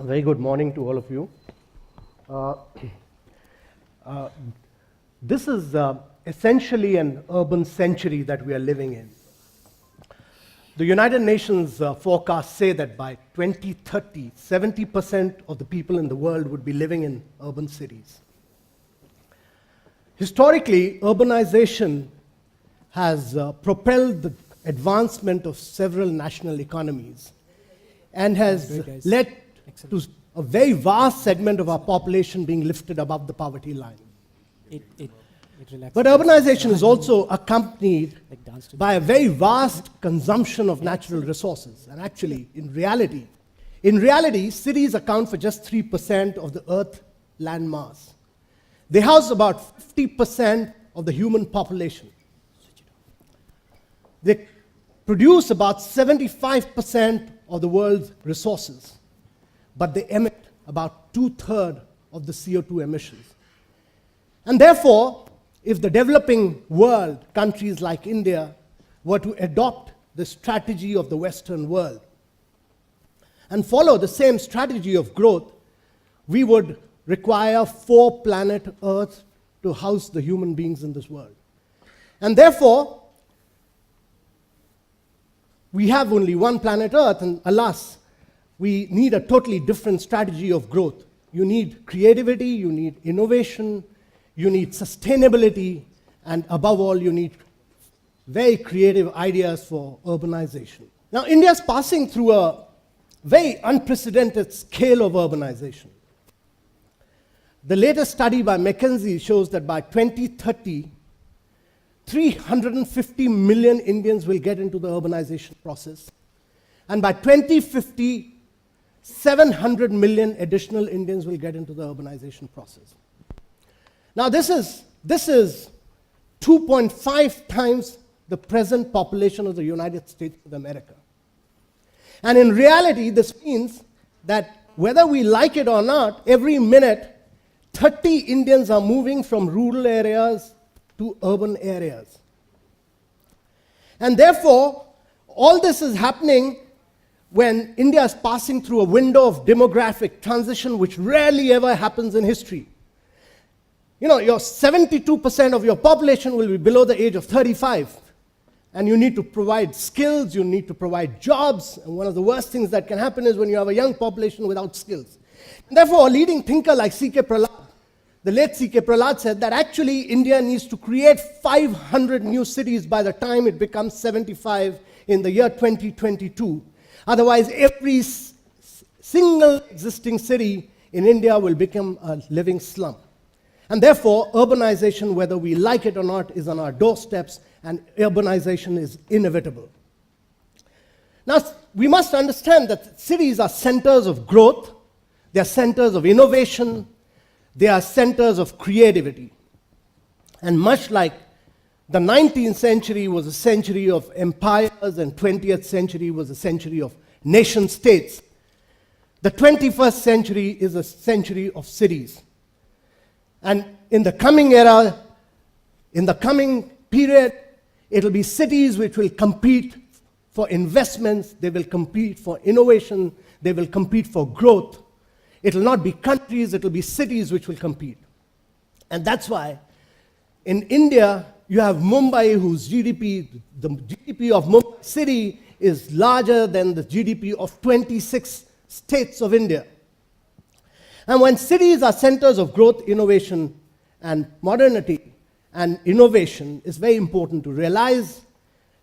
A very good morning to all of you. This is essentially an urban century that we are living in. The United Nations forecasts say that by 2030, 70% of the people in the world would be living in urban cities. Historically, urbanization has propelled the advancement of several national economies and has led to a very vast segment of our population being lifted above the poverty line. But urbanization is also accompanied by a very vast consumption of natural resources. And actually, in reality, cities account for just 3% of the Earth's land mass. They house about 50% of the human population. They produce about 75% of the world's resources, but they emit about 2/3 of the CO2 emissions. And therefore, if the developing world, countries like India, were to adopt the strategy of the Western world and follow the same strategy of growth, we would require 4 planet Earth to house the human beings in this world. And therefore, we have only one planet Earth, and alas, we need a totally different strategy of growth. You need creativity, you need innovation, you need sustainability, and above all, you need very creative ideas for urbanization. Now, India is passing through a very unprecedented scale of urbanization. The latest study by McKinsey shows that by 2030, 350 million Indians will get into the urbanization process. And by 2050, 700 million additional Indians will get into the urbanization process. Now, this is 2.5 times the present population of the United States of America. And in reality, this means that whether we like it or not, every minute, 30 Indians are moving from rural areas to urban areas. And therefore, all this is happening when India is passing through a window of demographic transition which rarely ever happens in history. You know, your 72% of your population will be below the age of 35. And you need to provide skills, you need to provide jobs. And one of the worst things that can happen is when you have a young population without skills. And therefore, a leading thinker like C.K. Prahalad, the late C.K. Prahalad, said that actually India needs to create 500 new cities by the time it becomes 75 in the year 2022. Otherwise, every single existing city in India will become a living slum. And therefore, urbanization, whether we like it or not, is on our doorsteps, and urbanization is inevitable. Now, we must understand that cities are centers of growth, they are centers of innovation, they are centers of creativity. And much like the 19th century was a century of empires and 20th century was a century of nation states, the 21st century is a century of cities. And in the coming era, in the coming period, it will be cities which will compete for investments, they will compete for innovation, they will compete for growth. It will not be countries, it will be cities which will compete. And that's why in India, you have Mumbai, whose GDP, the GDP of Mumbai city is larger than the GDP of 26 states of India. And when cities are centers of growth, innovation, and modernity and innovation, it's very important to realize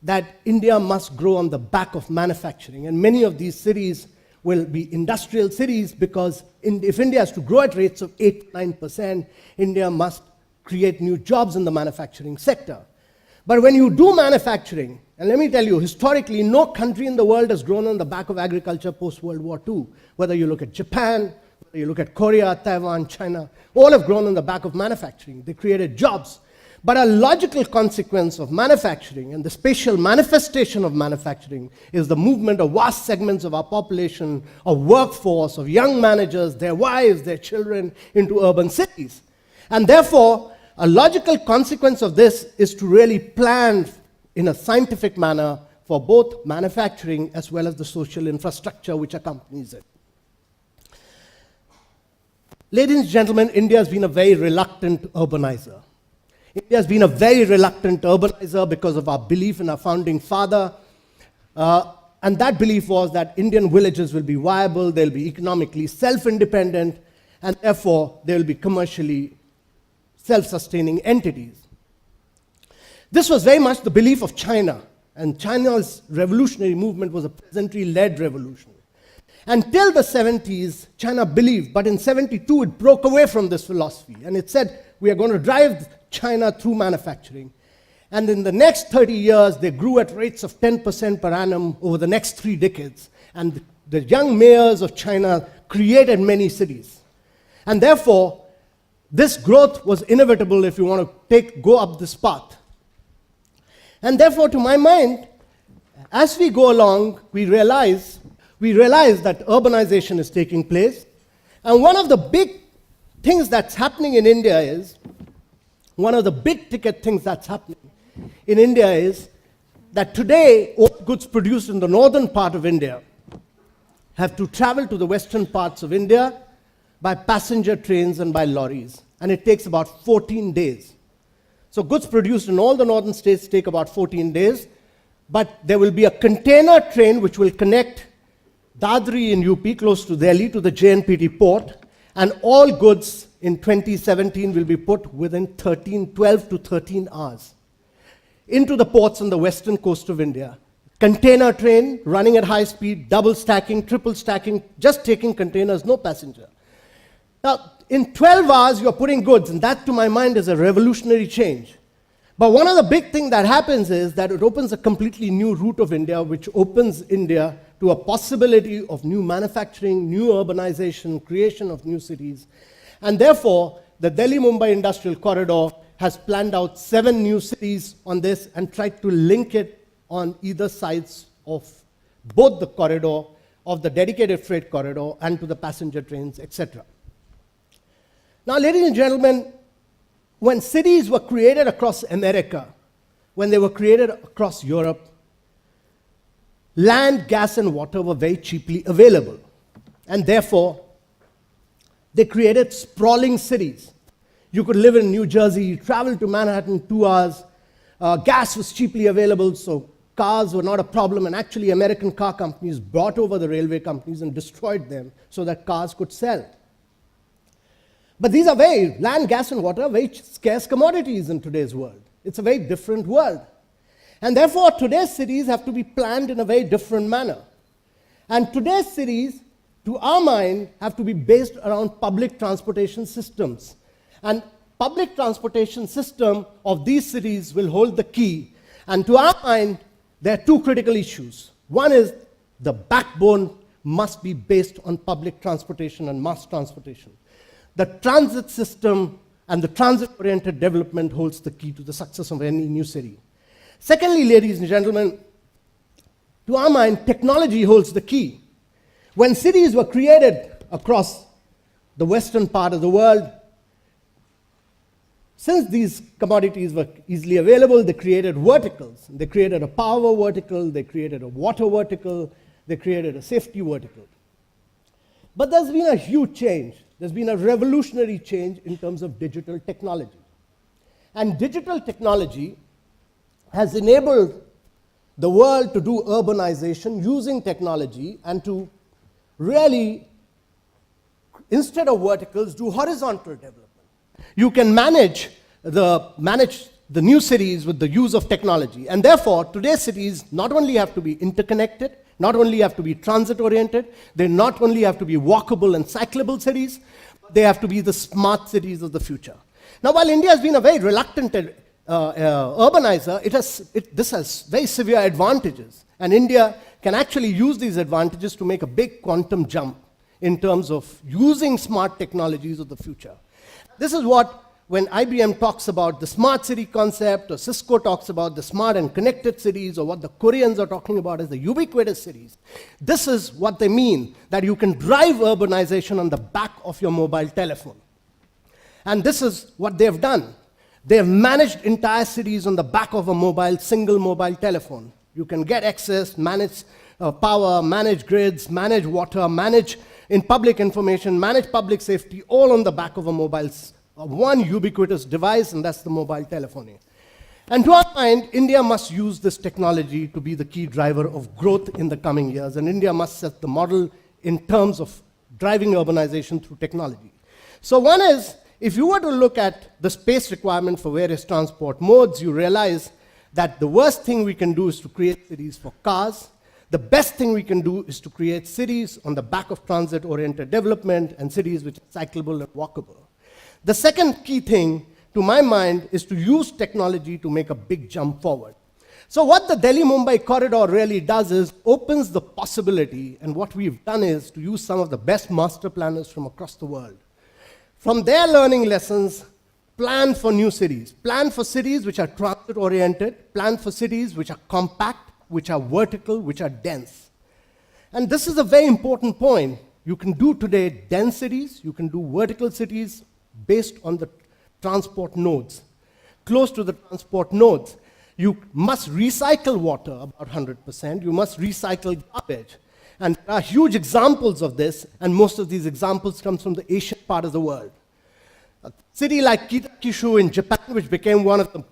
that India must grow on the back of manufacturing. And many of these cities will be industrial cities because if India has to grow at rates of 8-9%, India must create new jobs in the manufacturing sector. But when you do manufacturing, and let me tell you, historically, no country in the world has grown on the back of agriculture post-World War II. Whether you look at Japan, whether you look at Korea, Taiwan, China, all have grown on the back of manufacturing. They created jobs. But a logical consequence of manufacturing and the spatial manifestation of manufacturing is the movement of vast segments of our population, of workforce, of young managers, their wives, their children into urban cities. And therefore, a logical consequence of this is to really plan in a scientific manner for both manufacturing as well as the social infrastructure which accompanies it. Ladies and gentlemen, India has been a very reluctant urbanizer. India has been a very reluctant urbanizer because of our belief in our founding father. And that belief was that Indian villages will be viable, they'll be economically self-independent, and therefore they will be commercially self-sustaining entities. This was very much the belief of China, and China's revolutionary movement was a peasantry-led revolution. Until the 70s, China believed, but in 72 it broke away from this philosophy, and it said, we are going to drive China through manufacturing. And in the next 30 years, they grew at rates of 10% per annum over the next 3 decades. And the young mayors of China created many cities. And therefore, this growth was inevitable if you want to go up this path. And therefore, to my mind, as we go along, we realize that urbanization is taking place. And one of the big things that's happening in India is, one of the big ticket things that's happening in India is that today, all goods produced in the northern part of India have to travel to the western parts of India by passenger trains and by lorries. And it takes about 14 days. So goods produced in all the northern states take about 14 days. But there will be a container train which will connect Dadri in UP, close to Delhi, to the JNPT port. And all goods in 2017 will be put within 12 to 13 hours into the ports on the western coast of India. Container train running at high speed, double stacking, triple stacking, just taking containers, no passenger. Now, in 12 hours, you're putting goods, and that, to my mind, is a revolutionary change. But one of the big things that happens is that it opens a completely new route of India, which opens India to a possibility of new manufacturing, new urbanization, creation of new cities. And therefore, the Delhi-Mumbai Industrial Corridor has planned out 7 new cities on this and tried to link it on either sides of both the corridor, of the dedicated freight corridor, and to the passenger trains, etc. Now, ladies and gentlemen, when cities were created across America, when they were created across Europe, land, gas, and water were very cheaply available. And therefore, they created sprawling cities. You could live in New Jersey, you travel to Manhattan 2 hours. Gas was cheaply available, so cars were not a problem. And actually, American car companies brought over the railway companies and destroyed them so that cars could sell. But these are land, gas, and water are very scarce commodities in today's world. It's a very different world. And therefore, today's cities have to be planned in a very different manner. And today's cities, to our mind, have to be based around public transportation systems. And public transportation system of these cities will hold the key. And to our mind, there are 2 critical issues. One is the backbone must be based on public transportation and mass transportation. The transit system and the transit-oriented development holds the key to the success of any new city. Secondly, ladies and gentlemen, to our mind, technology holds the key. When cities were created across the western part of the world, since these commodities were easily available, they created verticals. They created a power vertical, they created a water vertical, they created a safety vertical. But there's been a huge change. There's been a revolutionary change in terms of digital technology. And digital technology has enabled the world to do urbanization using technology and to really, instead of verticals, do horizontal development. You can manage the new cities with the use of technology. And therefore, today's cities not only have to be interconnected, not only have to be transit-oriented, they not only have to be walkable and cyclable cities, they have to be the smart cities of the future. Now, while India has been a very reluctant urbanizer, this has very severe advantages. And India can actually use these advantages to make a big quantum jump in terms of using smart technologies of the future. This is what, when IBM talks about the smart city concept, or Cisco talks about the smart and connected cities, or what the Koreans are talking about as the ubiquitous cities, this is what they mean, that you can drive urbanization on the back of your mobile telephone. And this is what they've done. They've managed entire cities on the back of a single mobile telephone. You can get access, manage power, manage grids, manage water, manage in public information, manage public safety, all on the back of a one ubiquitous device, and that's the mobile telephony. And to our mind, India must use this technology to be the key driver of growth in the coming years, and India must set the model in terms of driving urbanization through technology. So one is, if you were to look at the space requirement for various transport modes, you realize that the worst thing we can do is to create cities for cars. The best thing we can do is to create cities on the back of transit-oriented development and cities which are cyclable and walkable. The second key thing, to my mind, is to use technology to make a big jump forward. So what the Delhi-Mumbai corridor really does is opens the possibility, and what we've done is to use some of the best master planners from across the world. From their learning lessons, plan for new cities. Plan for cities which are transit-oriented, plan for cities which are compact, which are vertical, which are dense. And this is a very important point. You can do today dense cities, you can do vertical cities based on the transport nodes. Close to the transport nodes, you must recycle water about 100%, you must recycle garbage. And there are huge examples of this, and most of these examples come from the Asian part of the world. A city like Kitakyushu in Japan, which became one of the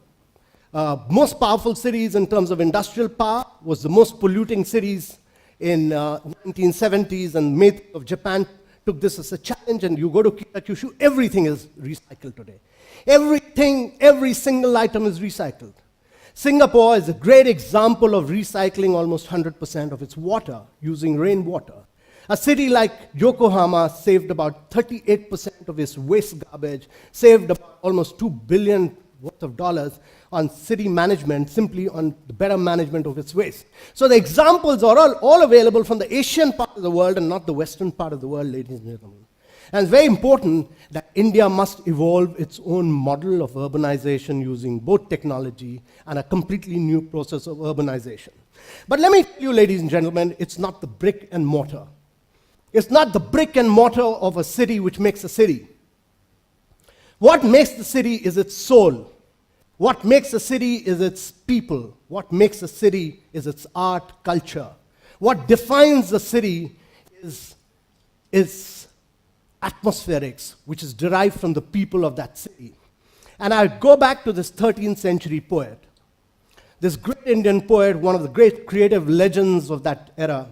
most powerful cities in terms of industrial power, was the most polluting cities in 1970s, and Made of Japan took this as a challenge, and you go to Kitakyushu, everything is recycled today. Everything, every single item is recycled. Singapore is a great example of recycling almost 100% of its water using rainwater. A city like Yokohama saved about 38% of its waste garbage, saved about almost $2 billion worth of dollars on city management, simply on the better management of its waste. So the examples are all available from the Asian part of the world and not the Western part of the world, ladies and gentlemen. And it's very important that India must evolve its own model of urbanization using both technology and a completely new process of urbanization. But let me tell you, ladies and gentlemen, it's not the brick and mortar. It's not the brick and mortar of a city which makes a city. What makes the city is its soul. What makes a city is its people. What makes a city is its art, culture. What defines a city is atmospherics, which is derived from the people of that city. And I go back to this 13th century poet, this great Indian poet, one of the great creative legends of that era.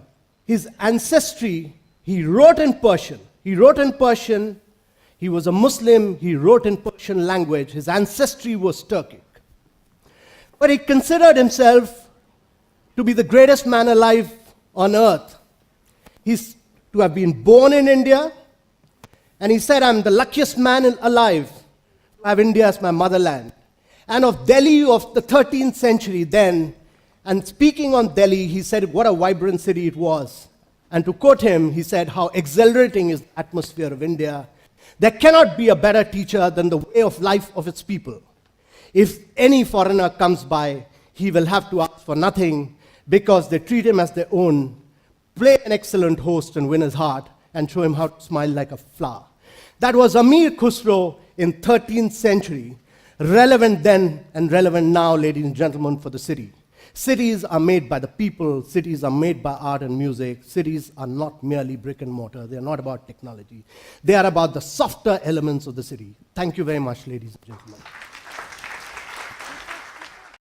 His ancestry, he wrote in Persian. He wrote in Persian. He was a Muslim. He wrote in Persian language. His ancestry was Turkic. But he considered himself to be the greatest man alive on earth. He's to have been born in India. And he said, I'm the luckiest man alive to have India as my motherland. And of Delhi of the 13th century then, and speaking on Delhi, he said what a vibrant city it was. And to quote him, he said, how exhilarating is the atmosphere of India. There cannot be a better teacher than the way of life of its people. If any foreigner comes by, he will have to ask for nothing because they treat him as their own, play an excellent host and win his heart, and show him how to smile like a flower. That was Amir Khusro in 13th century, relevant then and relevant now, ladies and gentlemen, for the city. Cities are made by the people, cities are made by art and music, cities are not merely brick and mortar, they are not about technology. They are about the softer elements of the city. Thank you very much, ladies and gentlemen.